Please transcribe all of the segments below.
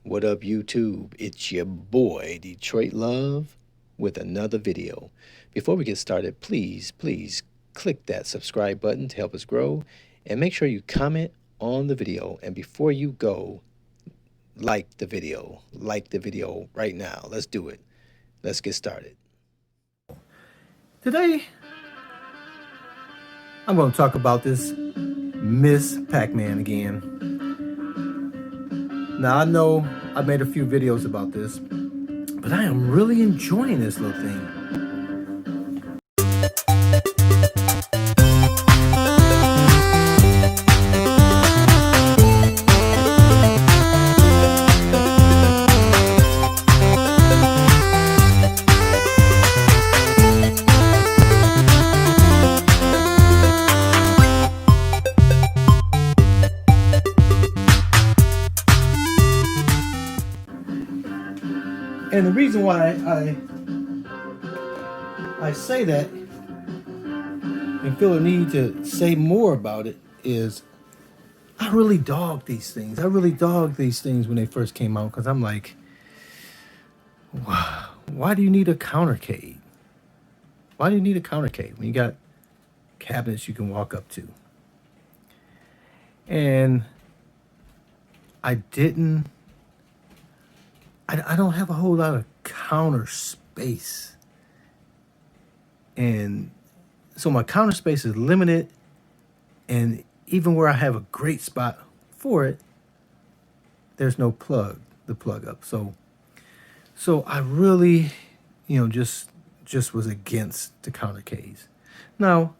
What up, YouTube? It's your boy, Detroit Love, with another video. Before we get started, please click that subscribe button to help us grow, and make sure you comment on the video. And before you go, like the video. Like the video right now. Let's do it. Let's get started. Today, I'm going to talk about this Miss Pac-Man again. Now, I know I've made a few videos about this, but I am really enjoying this little thing. And the reason why I say that and feel a need to say more about it is I really dogged these things. I really dogged these things when they first came out because I'm like, wow, why do you need a countercade? Why do you need a countercade when you got cabinets you can walk up to? And I don't have a whole lot of counter space. And so my counter space is limited. And even where I have a great spot for it, there's no plug up. So I really, just was against the countercades. Now,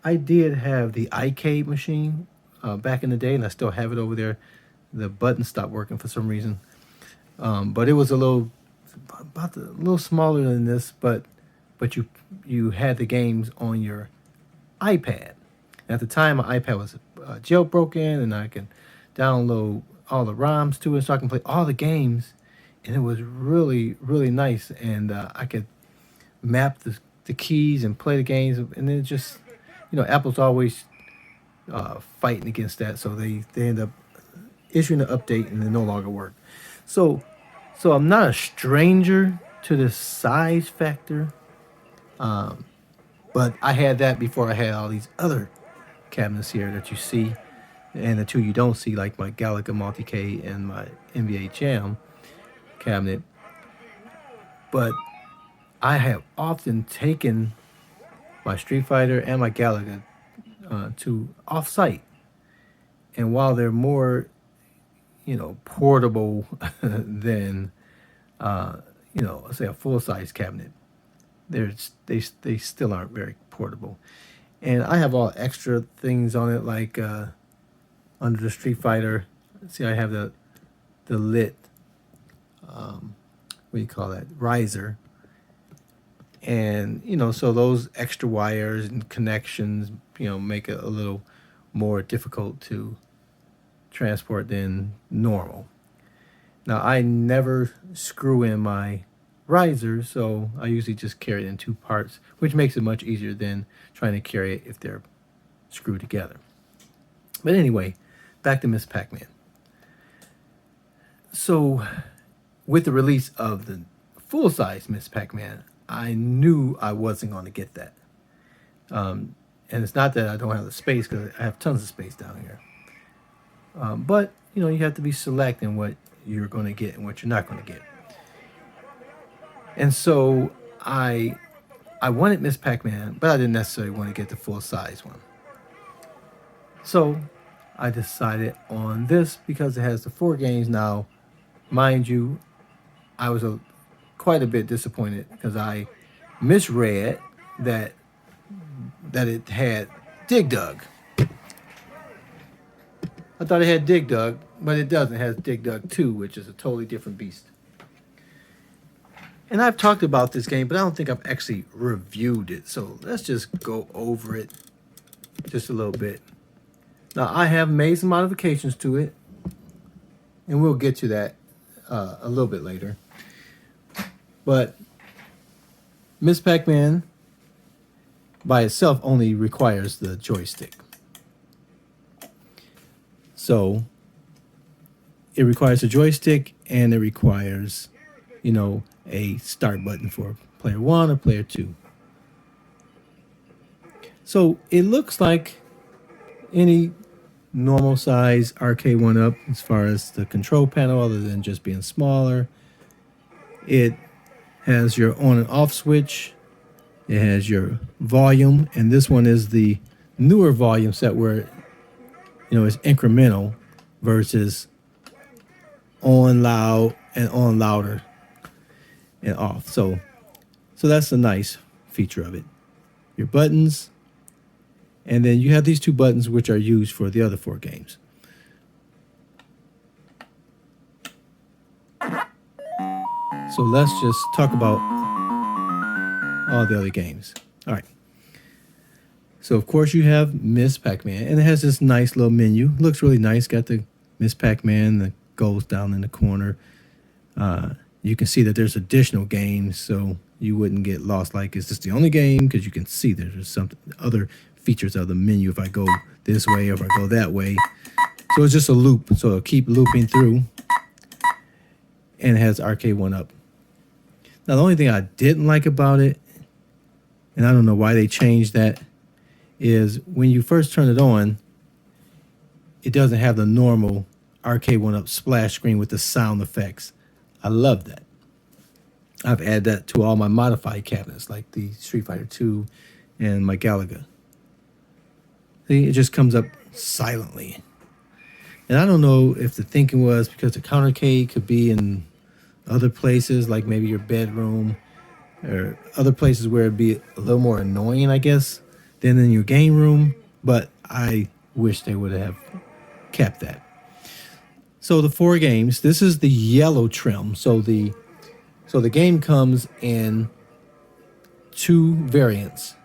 I did have the iCade machine back in the day, and I still have it over there. The button stopped working for some reason. But it was a little smaller than this, but you had the games on your iPad. At the time, my iPad was jailbroken, and I could download all the ROMs to it, so I can play all the games, and it was really, really nice. And I could map the keys and play the games, and then just, Apple's always fighting against that, so they end up issuing an update, and it no longer worked. So I'm not a stranger to the size factor, but I had that before I had all these other cabinets here that you see, and the two you don't see, like my Galaga Multicade and my NBA Jam cabinet. But I have often taken my Street Fighter and my Galaga to off-site, and while they're more portable than, let's say a full-size cabinet, they still aren't very portable. And I have all extra things on it, like under the Street Fighter. See, I have the lit, what do you call that, riser. And, so those extra wires and connections, make it a little more difficult to transport than normal. Now, I never screw in my riser, so I usually just carry it in two parts, which makes it much easier than trying to carry it if they're screwed together. But anyway, back to Miss Pac-Man. So with the release of the full-size Miss Pac-Man, I knew I wasn't going to get that. And it's not that I don't have the space, because I have tons of space down here. But, you have to be selecting what you're going to get and what you're not going to get. And so I wanted Miss Pac-Man, but I didn't necessarily want to get the full-size one. So I decided on this because it has the 4 games. Now, mind you, I was quite a bit disappointed because I misread that it had Dig Dug. I thought it had Dig Dug, but it doesn't. It has Dig Dug 2, which is a totally different beast. And I've talked about this game, but I don't think I've actually reviewed it. So let's just go over it just a little bit. Now, I have made some modifications to it, and we'll get to that a little bit later. But Miss Pac-Man by itself only requires the joystick. So it requires a joystick and it requires, a start button for player 1 or player 2. So it looks like any normal size arcade 1-up as far as the control panel, other than just being smaller. It has your on and off switch. It has your volume, and this one is the newer volume set where it's incremental versus on loud and on louder and off. So that's a nice feature of it. Your buttons, and then you have these 2 buttons which are used for the other 4 games. So let's just talk about all the other games. All right. So of course you have Miss Pac-Man, and it has this nice little menu. Looks really nice. Got the Miss Pac-Man that goes down in the corner. You can see that there's additional games, so you wouldn't get lost. Like, is this the only game? Because you can see there's some other features of the menu if I go this way or if I go that way. So it's just a loop. So it'll keep looping through, and it has arcade 1-up. Now the only thing I didn't like about it, and I don't know why they changed that, is when you first turn it on, it doesn't have the normal arcade 1-up splash screen with the sound effects. I love that. I've added that to all my modified cabinets, like the Street Fighter 2 and my Galaga. See, it just comes up silently. And I don't know if the thinking was because the countercade could be in other places, like maybe your bedroom or other places where it'd be a little more annoying, I guess, than in your game room. But I wish they would have kept that. So the 4 games, this is the yellow trim. So the game comes in 2 variants.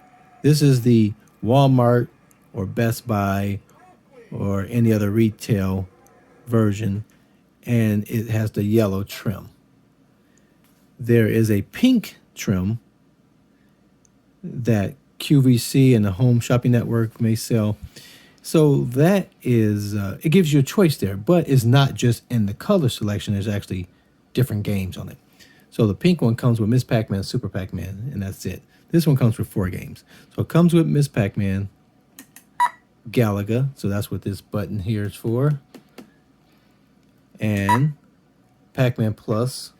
This is the Walmart or Best Buy or any other retail version, and it has the yellow trim. There is a pink trim that QVC and the Home Shopping Network may sell. So that is, it gives you a choice there, but it's not just in the color selection. There's actually different games on it. So the pink one comes with Miss Pac-Man, Super Pac-Man, and that's it. This one comes with 4 games. So it comes with Miss Pac-Man, Galaga, so that's what this button here is for, and Pac-Man Plus,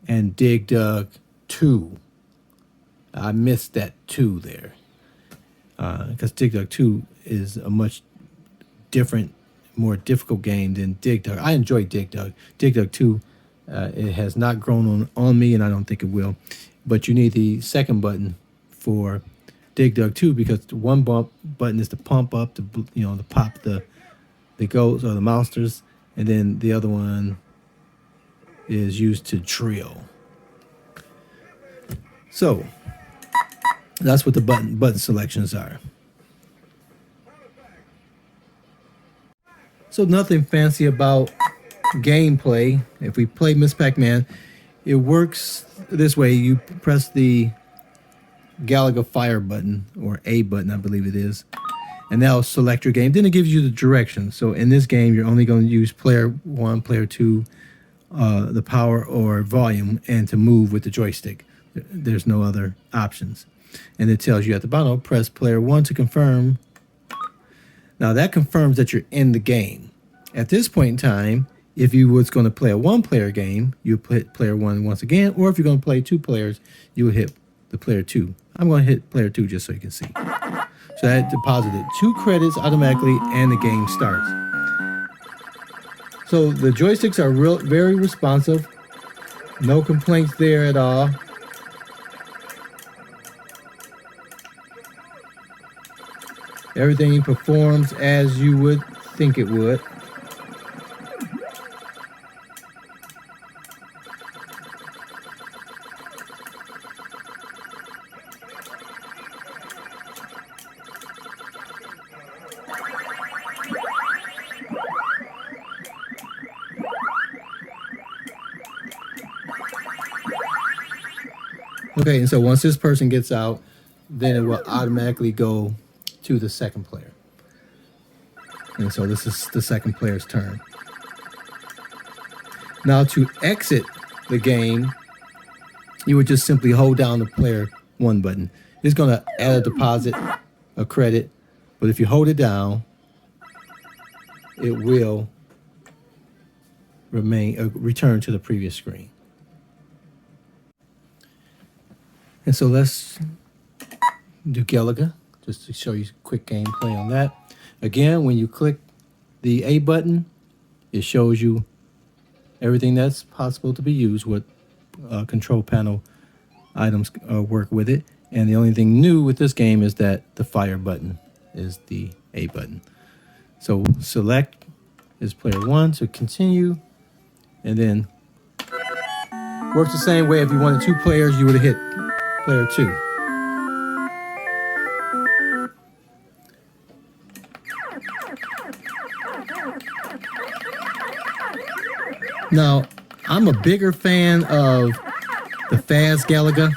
and Dig Dug 2. I missed that 2 there. Because Dig Dug 2 is a much different, more difficult game than Dig Dug. I enjoy Dig Dug. Dig Dug 2, it has not grown on me, and I don't think it will. But you need the second button for Dig Dug 2 because the one button is to pump up, to pop the goats or the monsters, and then the other one is used to drill. So that's what the button selections are. So nothing fancy about gameplay. If we play Miss Pac-Man, it works this way. You press the Galaga Fire button, or A button, I believe it is, and that'll select your game. Then it gives you the directions. So in this game, you're only going to use player 1, player 2, the power or volume, and to move with the joystick. There's no other options. And it tells you at the bottom, press player 1 to confirm. Now that confirms that you're in the game. At this point in time, if you was going to play a 1-player game, you hit player 1 once again, or if you're going to play 2 players, you would hit the player 2. I'm going to hit player 2 just so you can see. So that deposited 2 credits automatically, and the game starts. So the joysticks are very responsive. No complaints there at all. Everything performs as you would think it would. Okay, and so once this person gets out, then it will automatically go to the second player. And so this is the second player's turn. Now to exit the game, you would just simply hold down the player 1 button. It's going to add a deposit, a credit, but if you hold it down, it will return to the previous screen. And so let's do Galaga, just to show you quick gameplay on that. Again, when you click the A button, it shows you everything that's possible to be used, what control panel items work with it. And the only thing new with this game is that the fire button is the A button. So select is player 1 to continue, and then works the same way. If you wanted 2 players, you would have hit player 2. Now, I'm a bigger fan of the fast Galaga,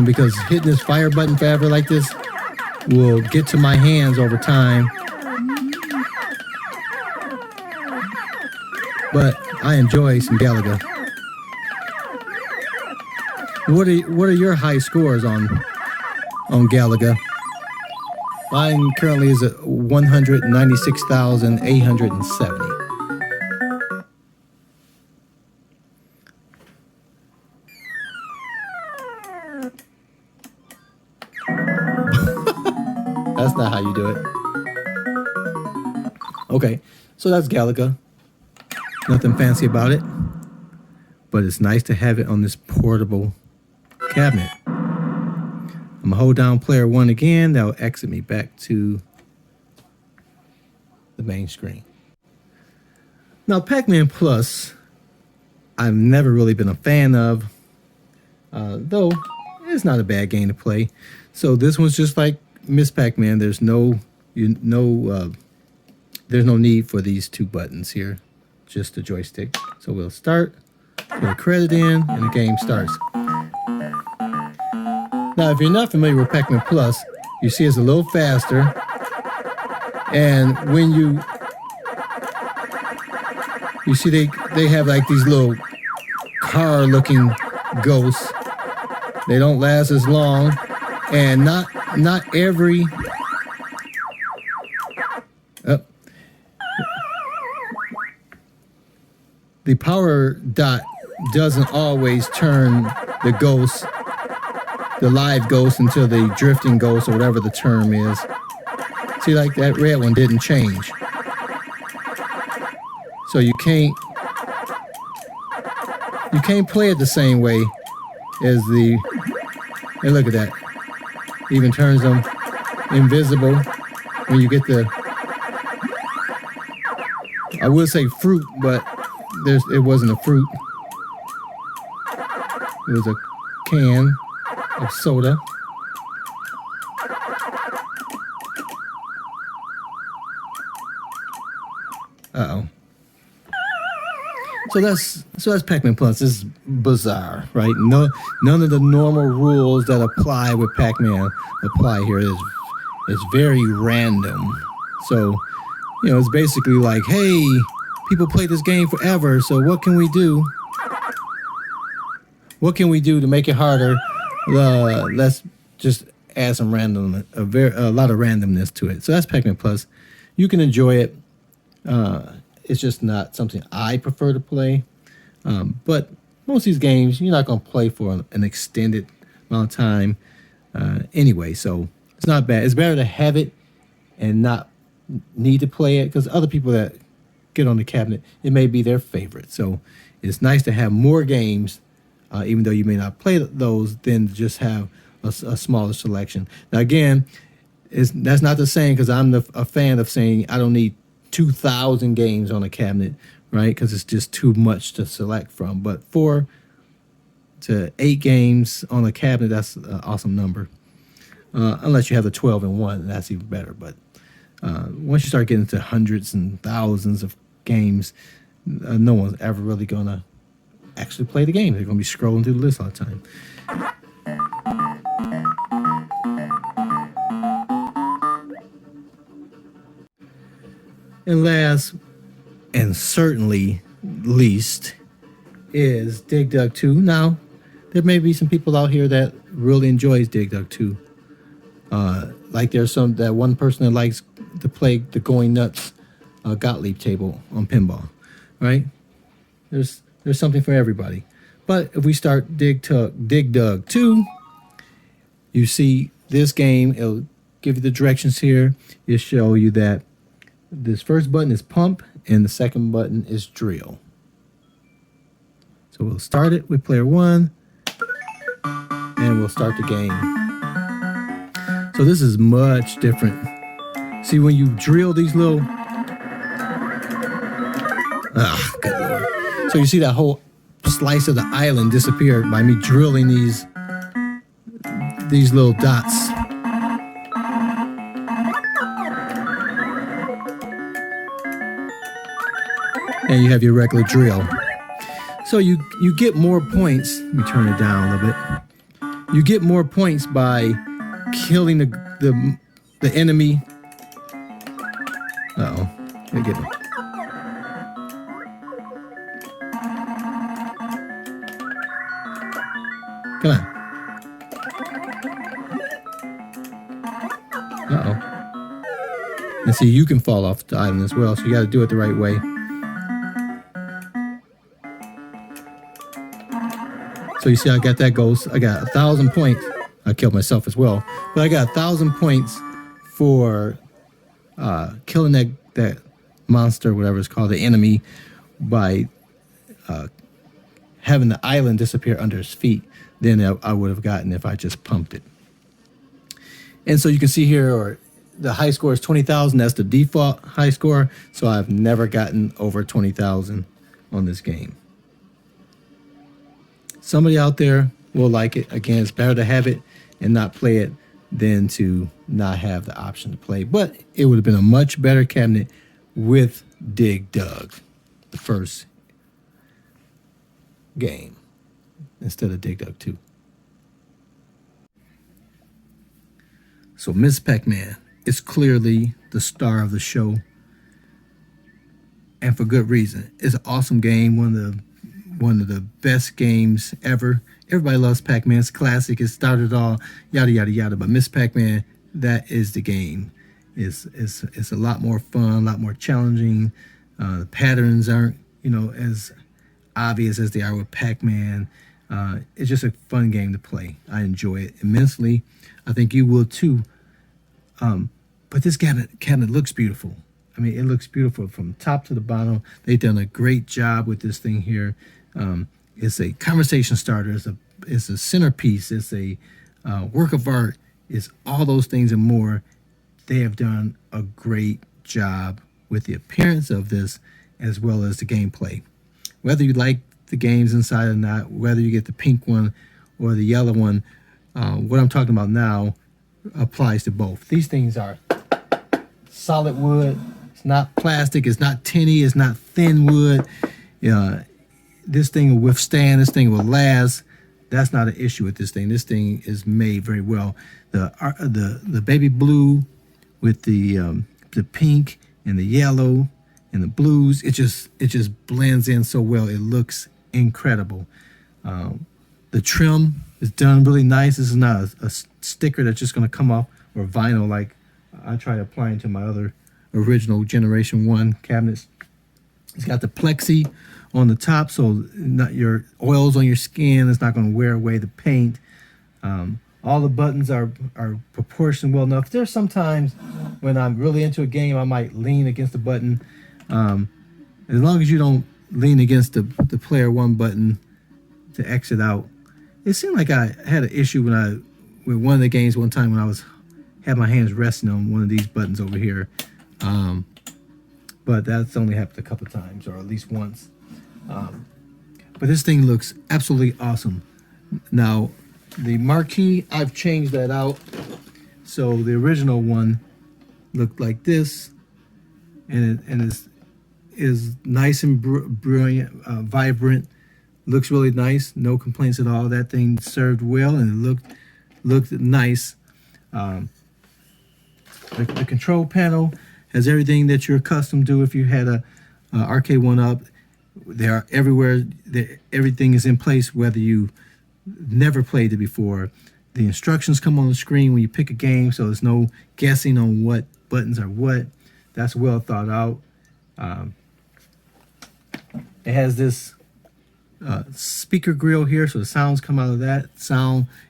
because hitting this fire button forever like this will get to my hands over time. But I enjoy some Galaga. What are your high scores on Galaga? Mine currently is at 196,870. That's not how you do it. Okay, so that's Galaga. Nothing fancy about it, but it's nice to have it on this portable cabinet. I'm gonna hold down player 1 again. That'll exit me back to the main screen. Now, Pac-Man Plus, I've never really been a fan of, though it's not a bad game to play. So this one's just like Miss Pac-Man. There's no need for these 2 buttons here, just the joystick. So we'll start, put a credit in, and the game starts. Now, if you're not familiar with Pac-Man Plus, you see it's a little faster. And when you see they have like these little car-looking ghosts. They don't last as long, and not every the power dot doesn't always turn the ghost, the live ghost, into the drifting ghost, or whatever the term is. See, like that red one didn't change. So you can't play it the same way as the, and look at that. Even turns them invisible when you get the, I would say fruit, but it wasn't a fruit. It was a can of soda. Uh-oh. So that's Pac-Man Plus. This is bizarre, right? None of the normal rules that apply with Pac-Man apply here. It's very random. So, it's basically like, hey, people play this game forever, so what can we do? What can we do to make it harder? Let's just add some a lot of randomness to it. So that's Pac-Man Plus. You can enjoy it. It's just not something I prefer to play. But most of these games, you're not going to play for an extended amount of time anyway. So it's not bad. It's better to have it and not need to play it, because other people that get on the cabinet, it may be their favorite. So it's nice to have more games, even though you may not play those, than just have a smaller selection. Now, again, that's not the same, because I'm a fan of saying I don't need 2,000 games on a cabinet, right? Because it's just too much to select from. But 4 to 8 games on a cabinet, that's an awesome number. Unless you have the 12-in-1, that's even better. But once you start getting to hundreds and thousands of games, no one's ever really going to actually play the game. They're going to be scrolling through the list all the time. And last, and certainly least, is Dig Dug 2. Now, there may be some people out here that really enjoys Dig Dug 2. Like there's that one person that likes to play the Going Nuts Gottlieb table on pinball, right? There's something for everybody. But if we start Dig Dug 2, you see this game, it'll give you the directions here. It'll show you that this first button is pump and the second button is drill. So we'll start it with player 1 and we'll start the game. So this is much different. See, when you drill these little... good Lord. So you see that whole slice of the island disappear by me drilling these little dots. And you have your regular drill. So you get more points. Let me turn it down a little bit. You get more points by killing the enemy. Uh-oh. Let me get him. Come on. Uh-oh. And see, you can fall off the island as well, so you got to do it the right way. So you see, I got that ghost. I got 1,000 points. I killed myself as well, but I got 1,000 points for killing that monster, whatever it's called, the enemy, by having the island disappear under his feet. Then I would have gotten if I just pumped it. And so you can see here, the high score is 20,000. That's the default high score. So I've never gotten over 20,000 on this game. Somebody out there will like it. Again, it's better to have it and not play it than to not have the option to play. But it would have been a much better cabinet with Dig Dug, the first game, instead of Dig Dug 2. So Miss Pac-Man is clearly the star of the show, and for good reason. It's an awesome game, one of the best games ever. Everybody loves Pac-Man. It's classic. It started all yada yada yada. But Miss Pac-Man, that is the game. It's a lot more fun, a lot more challenging. The patterns aren't as obvious as they are with Pac-Man. It's just a fun game to play. I enjoy it immensely. I think you will too. But this cabinet looks beautiful. I mean, it looks beautiful from top to the bottom. They've done a great job with this thing here. It's a conversation starter. It's a centerpiece. It's a work of art. It's all those things and more. They have done a great job with the appearance of this as well as the gameplay. Whether you like the games inside or not, whether you get the pink one or the yellow one, what I'm talking about now applies to both. These things are solid wood. It's not plastic. It's not tinny. It's not thin wood. This thing will withstand. This thing will last. That's not an issue with this thing. This thing is made very well. The baby blue with the pink and the yellow and the blues, it just blends in so well. It looks incredible. The trim is done really nice. This is not a sticker that's just going to come off, or vinyl like I tried applying to my other original Generation 1 cabinets. It's got the plexi on the top, so not your oils on your skin. It's not going to wear away the paint. All the buttons are proportioned well enough. There's sometimes when I'm really into a game, I might lean against the button. As long as you don't lean against the player 1 button to exit out. It seemed like I had an issue with one of the games one time when I had my hands resting on one of these buttons over here. But that's only happened a couple of times, or at least once. But this thing looks absolutely awesome. Now, the Marquee, I've changed that out. So the original one looked like this, and it is nice and brilliant, vibrant. Looks really nice. No complaints at all. That thing served well, and it looked nice. The control panel Has everything that you're accustomed to if you had a arcade one up. They are everywhere. Everything is in place, whether you never played it before. The instructions come on the screen when you pick a game, so there's no guessing on what buttons are what. That's well thought out. It has this speaker grill here, so the sounds come out of that.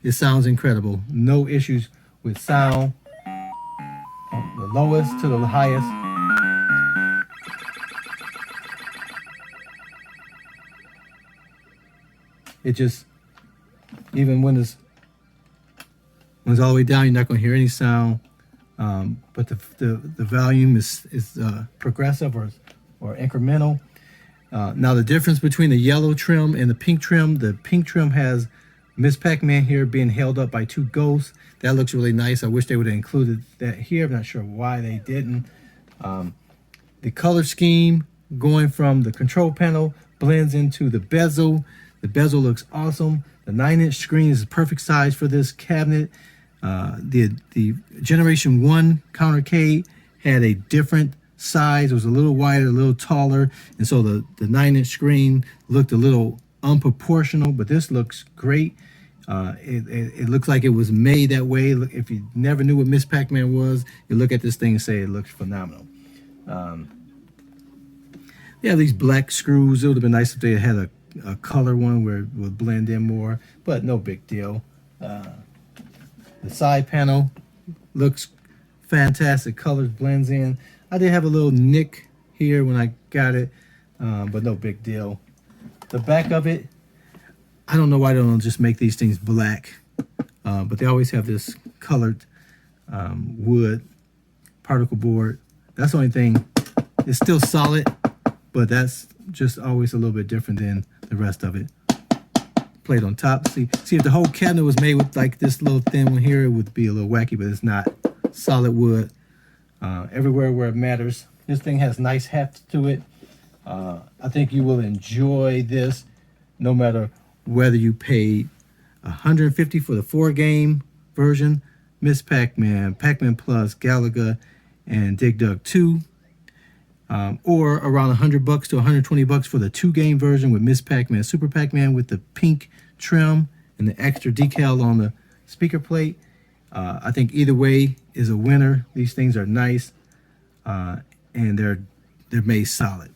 It sounds incredible. No issues with sound. From the lowest to the highest. It just, even when it's all the way down, you're not going to hear any sound. But the volume is progressive or incremental. Now the difference between the yellow trim and the pink trim has Miss Pac-Man here being held up by two ghosts. That looks really nice. I wish they would have included that here. I'm not sure why they didn't. The color scheme going from the control panel blends into the bezel. The bezel looks awesome. The 9-inch screen is the perfect size for this cabinet. The Generation 1 Countercade had a different size. It was a little wider, a little taller, and so the 9-inch screen looked a little unproportional, but this looks great. It looks like it was made that way. If you never knew what Miss Pac-Man was, you look at this thing and say it looks phenomenal. They have these black screws. It would have been nice if they had a color one where it would blend in more, but no big deal. The side panel looks fantastic. Colors blends in. I did have a little nick here when I got it, but no big deal. The back of it, I don't know why they don't just make these things black, but they always have this colored wood particle board. That's the only thing. It's still solid, but that's just always a little bit different than the rest of it. Plate on top. See if the whole cabinet was made with like this little thin one here, it would be a little wacky, but it's not. Solid wood. Everywhere where it matters. This thing has nice heft to it. I think you will enjoy this no matter whether you paid $150 for the 4-game version, Miss Pac-Man, Pac-Man Plus, Galaga, and Dig Dug 2, or around $100 to $120 for the 2-game version with Miss Pac-Man, Super Pac-Man with the pink trim and the extra decal on the speaker plate. I think either way is a winner. These things are nice, and they're made solid.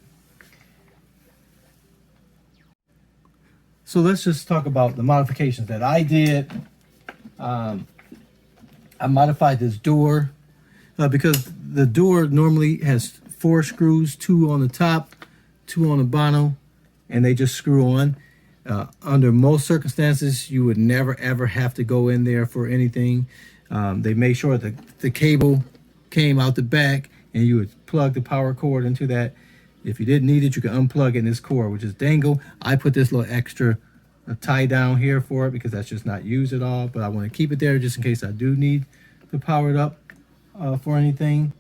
So let's just talk about the modifications that I did. I modified this door because the door normally has 4 screws, 2 on the top, 2 on the bottom, and they just screw on. Under most circumstances, you would never ever have to go in there for anything. They made sure that the cable came out the back, and you would plug the power cord into that. If you didn't need it, you could unplug it in this cord, which is dangle. I put this little extra tie down here for it because that's just not used at all, but I want to keep it there just in case I do need to power it up for anything.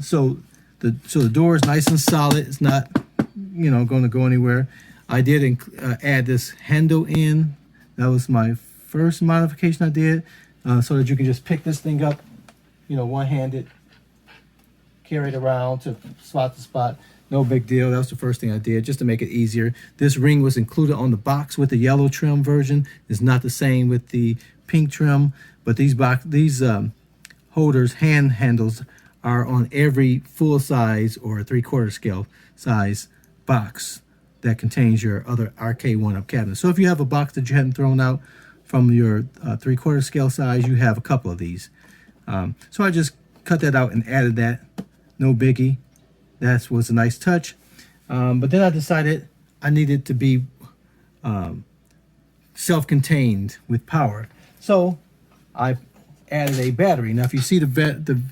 So the door is nice and solid. It's not, going to go anywhere. I did add this handle in. That was my first modification I did, so that you can just pick this thing up, one-handed, carry it around to spot to spot. No big deal. That was the first thing I did just to make it easier. This ring was included on the box with the yellow trim version. It's not the same with the pink trim, but these holders, hand handles, are on every full size or 3/4 scale size box that contains your other arcade one-up cabinet. So if you have a box that you hadn't thrown out from your 3/4 scale size, you have a couple of these. So I just cut that out and added that. No biggie. That was a nice touch. But then I decided I needed to be self-contained with power. So I added a battery. Now, if you see the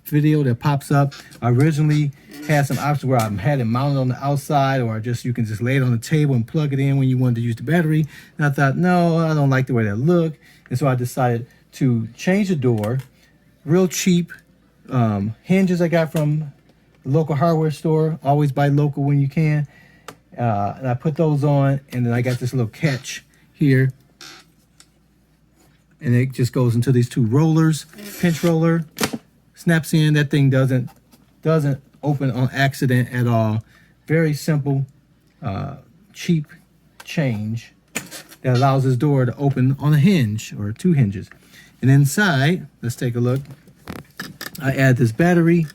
video that pops up, I originally had some options where I had it mounted on the outside, or you can just lay it on the table and plug it in when you wanted to use the battery. And I thought, no, I don't like the way that looked. And so I decided to change the door. Real cheap hinges I got from the local hardware store. Always buy local when you can. And I put those on, and then I got this little catch here. And it just goes into these 2 rollers. Pinch roller snaps in. That thing doesn't doesn't open on accident at all. Very simple, cheap change that allows this door to open on a hinge or two hinges. And inside, let's take a look. I add this battery,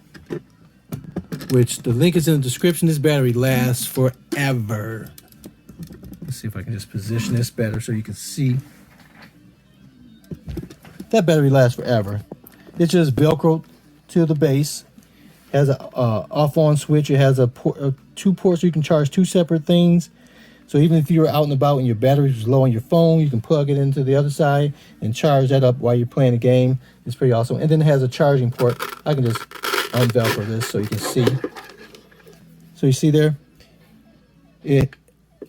which the link is in the description. This battery lasts forever. Let's see if I can just position this better so you can see. That battery lasts forever. It's just Velcro to the base. Has a off-on switch. It has a two ports so you can charge two separate things. So even if you're out and about and your battery is low on your phone, you can plug it into the other side and charge that up while you're playing a game. It's pretty awesome. And then it has a charging port. I can just unvelcro this so you can see. So you see there?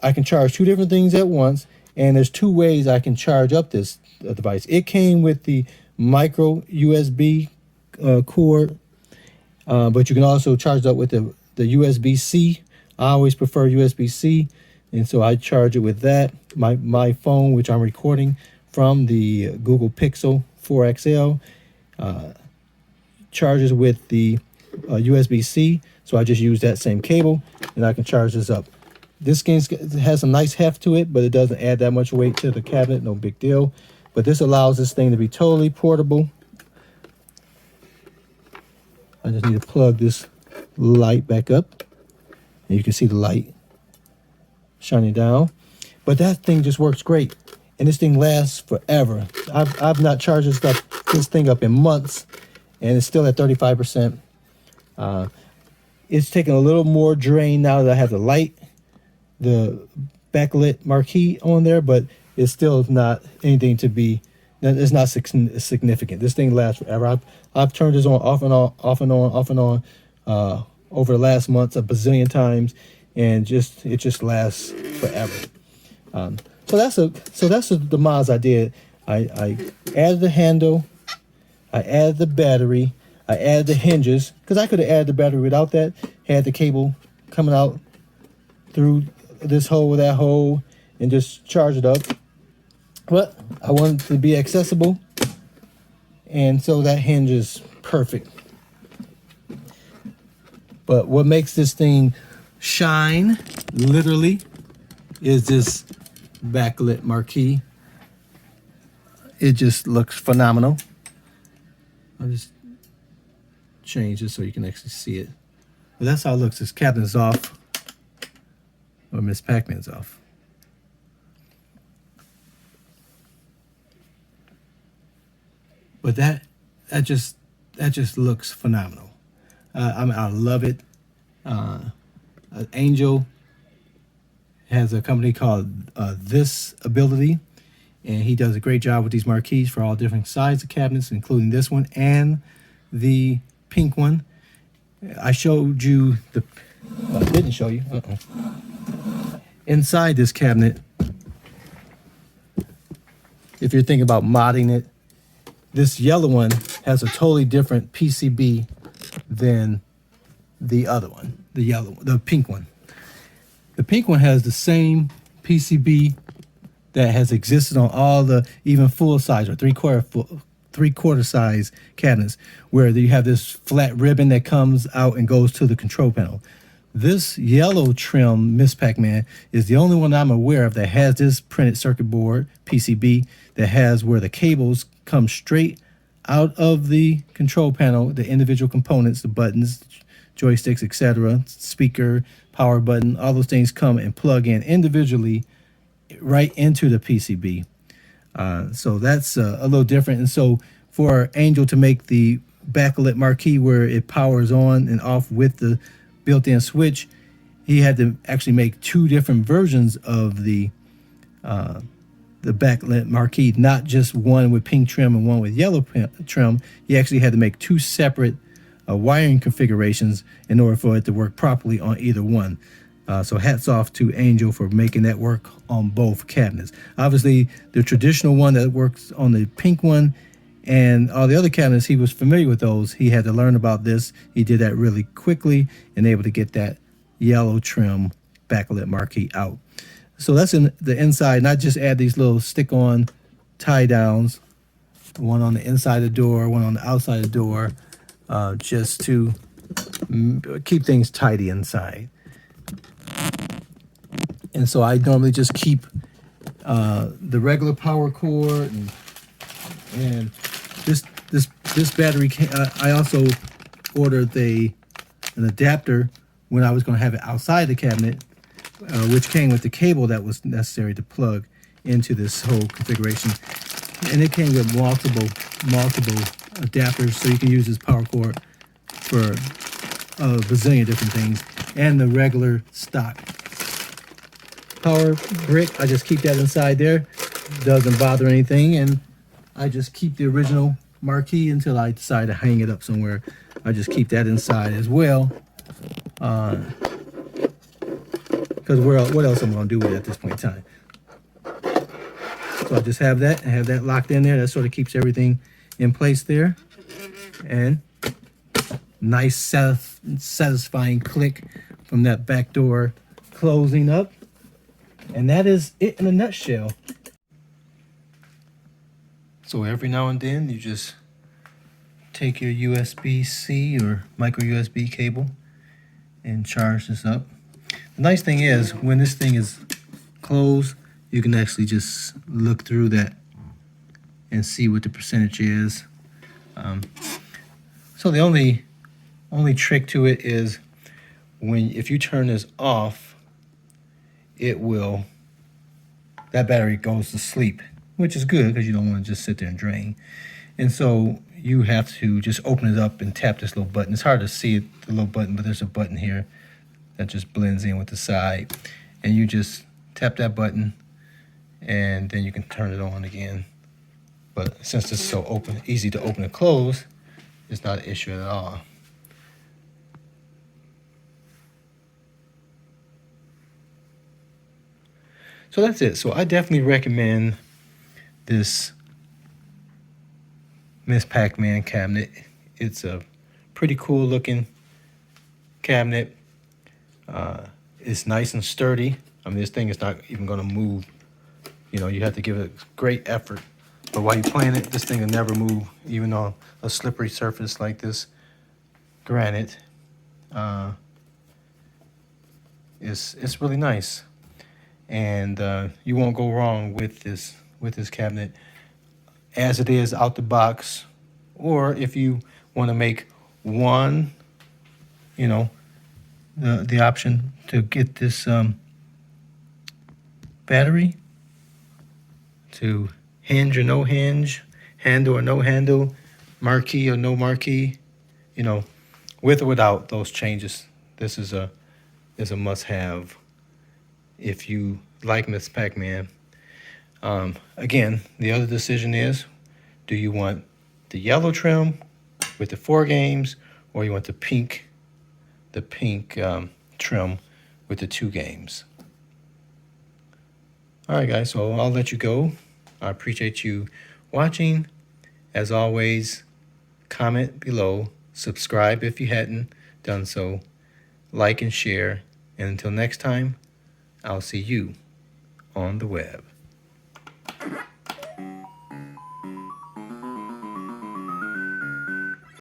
I can charge two different things at once, and there's two ways I can charge up this device. It came with the micro USB cord, but you can also charge it up with the USB-C. I always prefer USB-C, and so I charge it with that. My phone, which I'm recording from, the Google Pixel 4 XL, charges with the USB-C, so I just use that same cable, and I can charge this up. This game has some nice heft to it, but it doesn't add that much weight to the cabinet. No big deal. But this allows this thing to be totally portable. I just need to plug this light back up. And you can see the light shining down. But that thing just works great. And this thing lasts forever. I've not charged this thing up in months, and it's still at 35%. It's taking a little more drain now that I have the light, the backlit marquee on there, but it's still not anything to be, it's not significant. This thing lasts forever. I've turned this on off and on, off and on, off and on over the last months a bazillion times, and it just lasts forever. So that's the mods I did. I added the handle, I added the battery, I added the hinges, because I could have added the battery without that. Had the cable coming out through this hole with that hole and just charge it up. But I wanted it to be accessible, and so that hinge is perfect. But what makes this thing shine, literally, is this backlit marquee. It just looks phenomenal. I'll just change it so you can actually see it. But that's how it looks. This cabinet's off, or Miss Pac-Man's off. But that just looks phenomenal. I love it. Angel has a company called This Ability, and he does a great job with these marquees for all different sizes of cabinets, including this one and the pink one. I showed you I didn't show you. Inside this cabinet, if you're thinking about modding it, this yellow one has a totally different PCB than the other one, the pink one. The pink one has the same PCB that has existed on all the even full size or three-quarter size cabinets, where you have this flat ribbon that comes out and goes to the control panel. This yellow trim Miss Pac-Man is the only one I'm aware of that has this printed circuit board PCB that has where the cables come straight out of the control panel, the individual components, the buttons, joysticks, etc., speaker, power button, all those things come and plug in individually right into the PCB. So that's a little different. And so for Angel to make the backlit marquee where it powers on and off with the built-in switch, he had to actually make two different versions of the backlit marquee, not just one with pink trim and one with yellow trim. He actually had to make two separate wiring configurations in order for it to work properly on either one. So hats off to Angel for making that work on both cabinets. Obviously, the traditional one that works on the pink one and all the other cabinets, he was familiar with those. He had to learn about this. He did that really quickly and able to get that yellow trim backlit marquee out. So that's in the inside. And I just add these little stick-on tie downs, one on the inside of the door, one on the outside of the door, just to keep things tidy inside. And so I normally just keep the regular power cord and this battery. I also ordered an adapter when I was going to have it outside the cabinet, which came with the cable that was necessary to plug into this whole configuration. And it came with multiple adapters, so you can use this power cord for a bazillion different things. And the regular stock power brick, I just keep that inside there. Doesn't bother anything, and I just keep the original Marquee until I decide to hang it up somewhere. I just keep that inside as well. Because what else am I going to do with it at this point in time? So I just have that locked in there. That sort of keeps everything in place there. And nice satisfying click from that back door closing up. And that is it in a nutshell. So every now and then you just take your USB-C or micro USB cable and charge this up. The nice thing is when this thing is closed, you can actually just look through that and see what the percentage is. So the only trick to it is if you turn this off, that battery goes to sleep, which is good because you don't want to just sit there and drain. And so you have to just open it up and tap this little button. It's hard to see it, the little button, but there's a button here that just blends in with the side. And you just tap that button and then you can turn it on again. But since it's so easy to open and close, it's not an issue at all. So that's it. So I definitely recommend this Miss Pac-Man cabinet. It's a pretty cool looking cabinet. It's nice and sturdy. I mean, this thing is not even going to move. You know, you have to give it great effort. But while you're playing it, this thing will never move, even on a slippery surface like this granite. It's really nice, and you won't go wrong with this cabinet as it is out the box. Or if you want to make one, you know, the option to get this battery to hinge or no hinge, handle or no handle, marquee or no marquee, you know, with or without those changes. This is a must-have if you like Miss Pac-Man. Again, the other decision is, do you want the yellow trim with the 4 games, or you want the pink trim with the 2 games? All right, guys, so I'll let you go. I appreciate you watching. As always, comment below, subscribe if you hadn't done so, like and share, and until next time, I'll see you on the web.